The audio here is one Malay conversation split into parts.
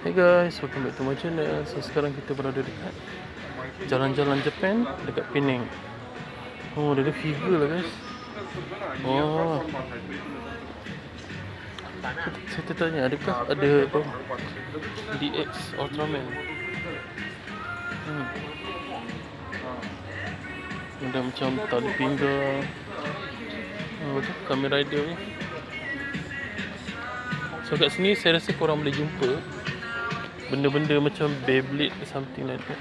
Hey guys, welcome back to my channel. So sekarang kita berada dekat jalan-jalan Japan dekat Penang. Oh, dia ada figure lah guys. Oh, saya tertanya adakah ada apa DX Ultraman. Ada macam tali pinggang. Tu Kamen Rider ni. So kat sini saya rasa korang boleh jumpa benda-benda macam Beyblade or something like that.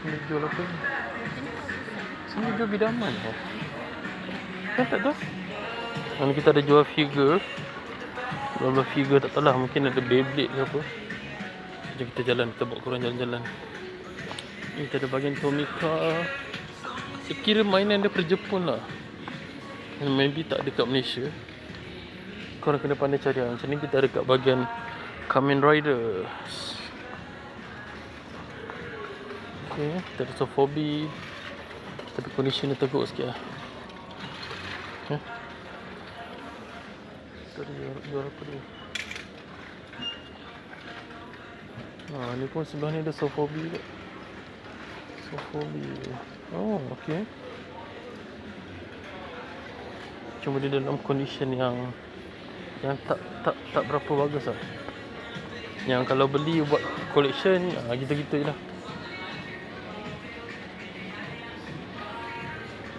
Ni jual apa ni? Sini jual bidaman tau. Kan tak tahu. Ni kita ada jual figure. Jual figure tak tahu lah. Mungkin ada Beyblade ke apa. Jom kita jalan. Kita bawa korang jalan-jalan. Ni kita ada bahagian Tomica. Saya kira mainan daripada Jepun lah. Maybe tak ada kat Malaysia. Korang kena pandai cari. Macam ni kita ada kat bahagian Kamen Rider. Okay, kita ada Sofobi. Tapi condition dia teruk sikit lah. Okay. Kita ada jual apa ni? Ni pun sebelah ni ada Sofobi juga. Sofobi. Oh, okay. Cuma dia dalam condition yang tak berapa bagus lah. Yang kalau beli buat collection, gitu-gitu je lah.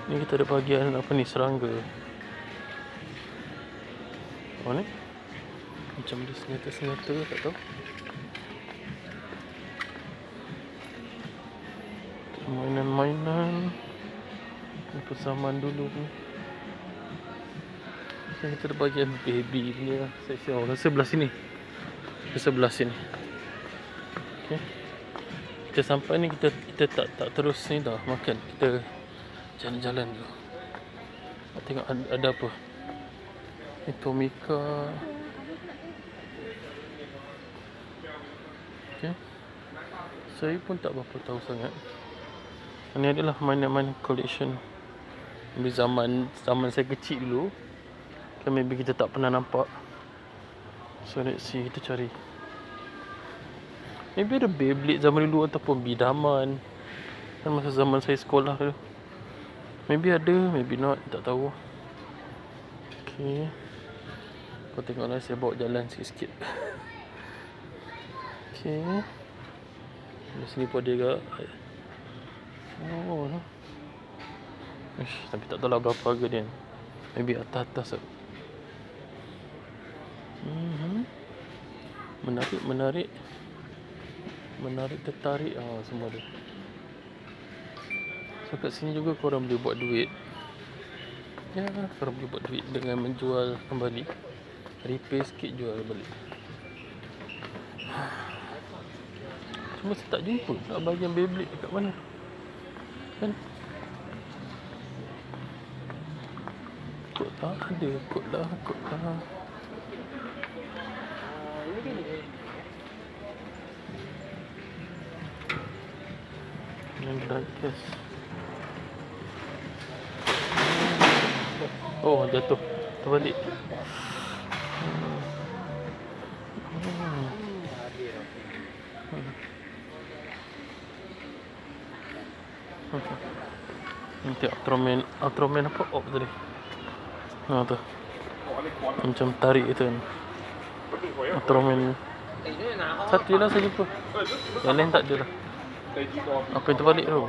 Ni kita ada bahagian apa ni, serangga. Oh ni macam dia senjata tak tahu. Mainan-mainan apa zaman dulu ni. Kita ada bahagian baby punya section. Rasa sebelah sini. Sebelah sini. Okay. Kita sampai ni kita tak terus ni dah makan. Kita jalan-jalan dulu. Tengok ada apa. Ni Tomica. Okay. Saya pun tak berapa tahu sangat. Ini adalah mainan-mainan collection. Di zaman saya kecil dulu. Kan maybe kita tak pernah nampak. So let's see, kita cari. Maybe ada Beyblade zaman dulu ataupun bidaman. Kan masa zaman saya sekolah dulu. Maybe ada, maybe not, tak tahu. Okay. Kau tengoklah, saya bawa jalan sikit-sikit. Okay. Di sini pun ada juga. Oh, tapi tak tahu lah berapa harga dia. Maybe atas-atas. Menarik, tertarik. Semua ada. So kat sini juga korang boleh buat duit. Ya, korang boleh buat duit dengan menjual kembali. Repair sikit, jual balik. Cuma saya tak jumpa nak bahagian Beyblade dekat mana. Kan? Kot tak ada. Kot lah. Yang diecast. Oh, jatuh. Terbalik. Nanti Ultraman apa? Op tadi. Tu. Macam tarik itu kan. Ultraman. Satu je lah saya jumpa. Yang lain tak ada lah. Apa yang terbalik tu?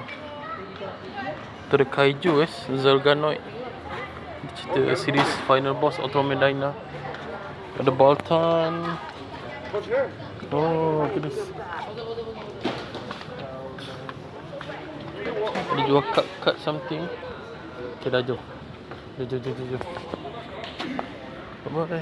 Tu ada Kaiju guys, Zerganoid. Cerita series final boss Ultraman Dyna. Ada Bolton. Oh, goodness. Dia jual cut something. Okay, dah jom. Jom. Bye-bye.